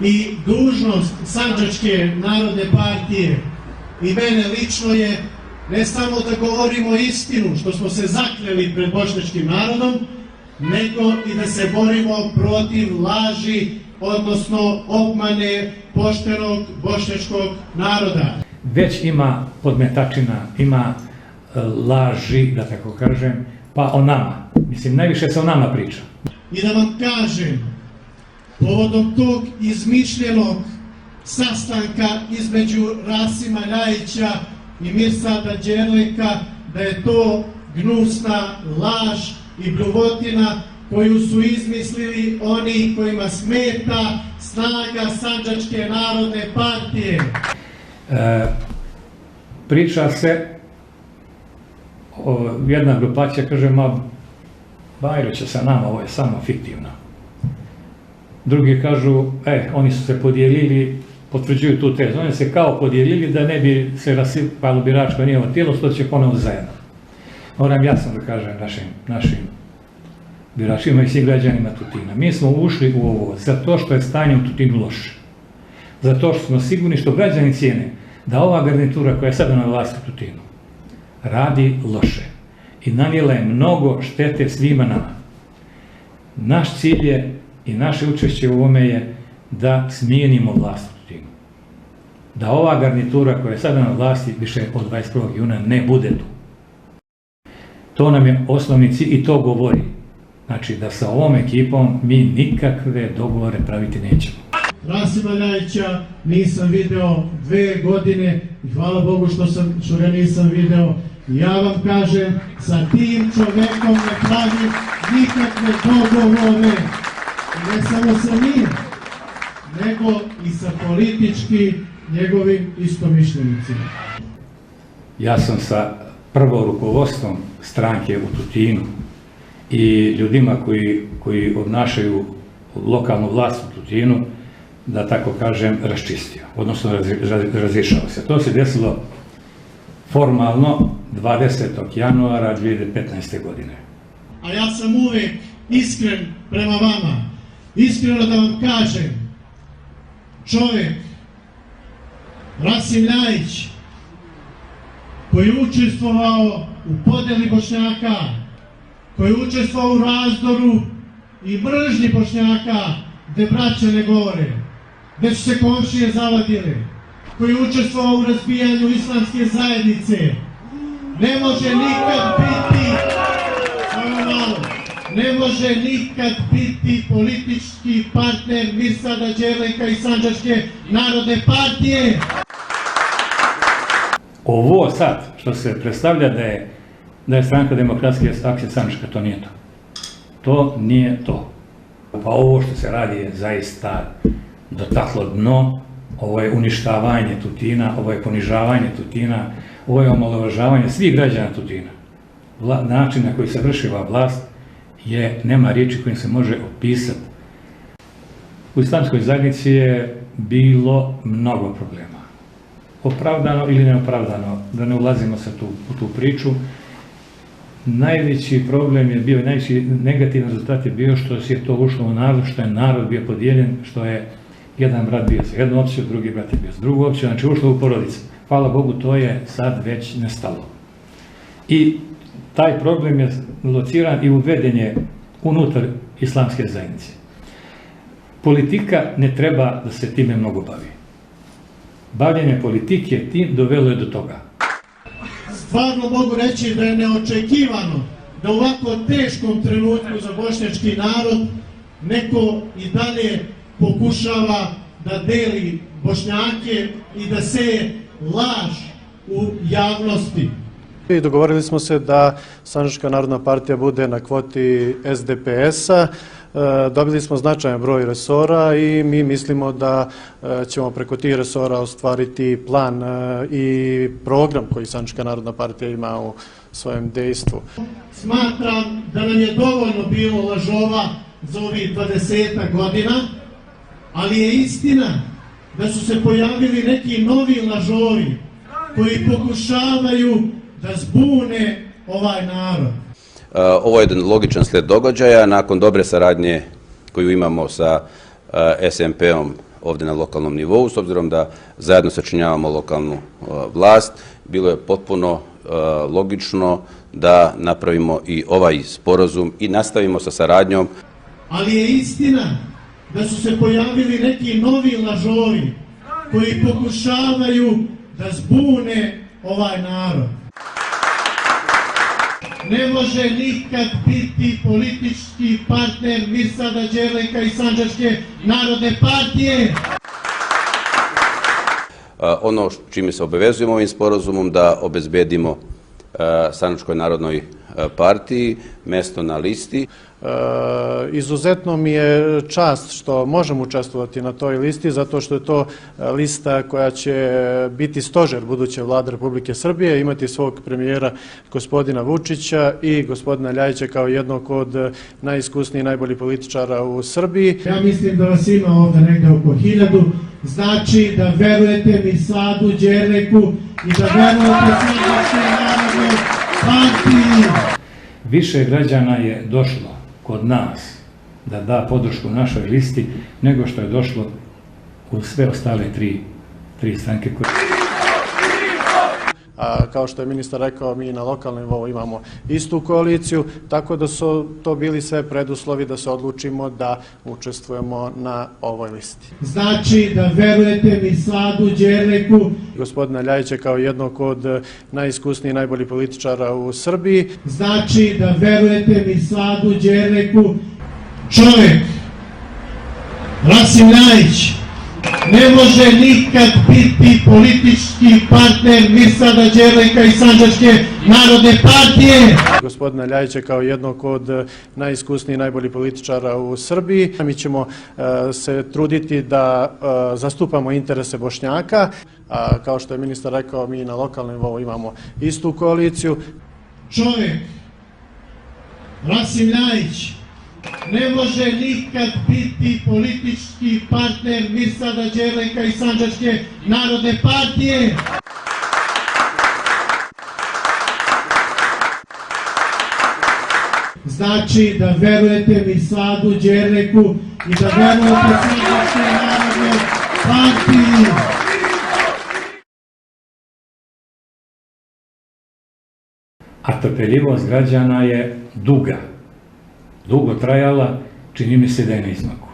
i dužnost Sandžačke narodne partije i mene lično je ne samo da govorimo istinu, što smo se zakleli pred bošnjačkim narodom, nego i da se borimo protiv laži, odnosno obmane poštenog bošnjačkog naroda. Već ima podmetačina, ima laži, da tako kažem, pa o nama. Mislim, najviše se o nama priča. I da vam kažem, povodom tog izmišljenog sastanka između Rasima Ljajića i Mirsada Đerleka, da je to gnusna laž i bljuvotina koju su izmislili oni kojima smeta snaga Sandžačke narodne partije. Priča se, jedna grupacija kaže, ma Bajro će sa nama, ovo je samo fiktivno. Drugi kažu, oni su se podijelili, potvrđuju tu tezu, oni se kao podijelili da ne bi se rasipalo biračko njihovo tijelo, što će ponovo zajedno. Moram jasno da kažem našim biračima i svim građanima Tutina. Mi smo ušli u ovo zato što je stanje u Tutinu loše. Zato što smo sigurni, što građani cijene, da ova garnitura koja je sada na vlasti u Tutinu radi loše i nanijela je mnogo štete svima nama. Naš cilj je i naše učešće u ovome je da smijenimo vlast u Tutinu. Da ova garnitura koja je sada na vlasti više od 21. juna ne bude tu. To nam je osnovni cilj i to govori. Znači da sa ovom ekipom mi nikakve dogovore praviti nećemo. Rasima Ljajića nisam video 2 godine i hvala Bogu što ga nisam video. Ja vam kažem, sa tim čovekom ne pravim nikakve dogovore. I ne samo sa njim, nego i sa politički njegovim istomišljenicima. Ja sam sa prvo rukovodstvom stranke u Tutinu i ljudima koji obnašaju lokalnu vlast u Tutinu, da tako kažem, raščistio, odnosno razrješao se. To se desilo formalno 20. januara 2015. godine. A ja sam uvek iskren prema vama. Iskreno da vam kažem, čovjek, Rasim Ljajić, koji je učestvovao u podjeli Bošnjaka, koji je učestvovao u razdoru i mržnji Bošnjaka, gde braće ne govore, gde su se komšije zavadile, koji je učestvovao u razbijanju islamske zajednice, ne može nikad biti, ne može nikad biti politički partner Mirsada Đerleka i Sandžačke narodne partije. Ovo sad što se predstavlja da je stranka Demokratske akcije Sandžaka, to nije to. To nije to. Pa ovo što se radi je zaista dotaklo dno, ovo je uništavanje Tutina, ovo je ponižavanje Tutina, ovo je omalovažavanje svih građana Tutina. Način na koji se vrši ova vlast nema riječi kojim se može opisati. U islamskoj zajednici je bilo mnogo problema. Opravdano ili neopravdano, da ne ulazimo sad u tu priču. Najveći problem je bio, najveći negativan rezultat je bio što je to ušlo u narod, što je narod bio podijeljen, što je jedan brat bio za jednu opciju, drugi brat je bio za drugu opciju, znači ušlo u porodicu. Hvala Bogu, to je sad već nestalo. I taj problem je lociran i uveden je unutar islamske zajednice. Politika ne treba da se time mnogo bavi. Bavljenje politike tim dovelo je do toga. Stvarno mogu reći da je neočekivano da u ovako teškom trenutku za bošnjački narod neko i dalje pokušava da deli Bošnjake i da seje laž u javnosti. I dogovorili smo se da Sandžačka narodna partija bude na kvoti SDP-a. Dobili smo značajan broj resora i mi mislimo da ćemo preko tih resora ostvariti plan i program koji Sandžačka narodna partija ima u svojem dejstvu. Smatram da nam je dovoljno bilo lažova za ovih 20 godina, ali je istina da su se pojavili neki novi lažovi koji pokušavaju da zbune ovaj narod. Ovo je jedan logičan slijed događaja nakon dobre saradnje koju imamo sa SMP-om ovdje na lokalnom nivou, s obzirom da zajedno sačinjavamo lokalnu vlast, bilo je potpuno logično da napravimo i ovaj sporazum i nastavimo sa saradnjom. Ali je istina da su se pojavili neki novi lažovi koji pokušavaju da zbune ovaj narod. Ne može nikad biti politički partner Mirsada Đerleka i Sandžačke narodne partije. Ono čime se obavezujemo ovim sporazumom da obezbedimo Sandžačkoj narodnoj partiji mesto na listi. Izuzetno mi je čast što možemo učestvovati na toj listi, zato što je to lista koja će biti stožer buduće vlade Republike Srbije, imati svog premijera gospodina Vučića i gospodina Ljajića kao jednog od najiskusnijih i najboljih političara u Srbiji. Ja mislim da vas ima ovdje negdje oko 1000, znači da verujete Mirsadu Đerleku i da verujete Sandžačkoj narodnoj partiji. Više građana je došlo kod nas da da podršku našoj listi nego što je došlo u sve ostale tri stranke koje... Kao što je ministar rekao, mi na lokalnom nivou imamo istu koaliciju, tako da su to bili sve preduslovi da se odlučimo da učestvujemo na ovoj listi. Znači da verujete Mirsadu Đerleku, Gospodina Ljajića kao jednog od najiskusnijih i najboljih političara u Srbiji. znači da verujete Mirsadu Đerleku, čovjek, Rasim Ljajić, ne može nikad biti politički partner Mirsada Đerleka i Sandžačke narodne partije. Gospodina Ljajića kao jednog od najiskusnijih i najboljih političara u Srbiji. Mi ćemo se truditi da zastupamo interese Bošnjaka. Kao što je ministar rekao, mi na lokalnom nivou imamo istu koaliciju. Čovjek, Rasim Ljajić, ne može nikad biti politički partner Mirsada Đerleka i Sandžačke narodne partije. Znači da verujete Mirsadu Đerleku i da verujete Sandžačkoj narodnoj partiji. A trpeljivost građana je dugo trajala, čini mi se da je na izmaku.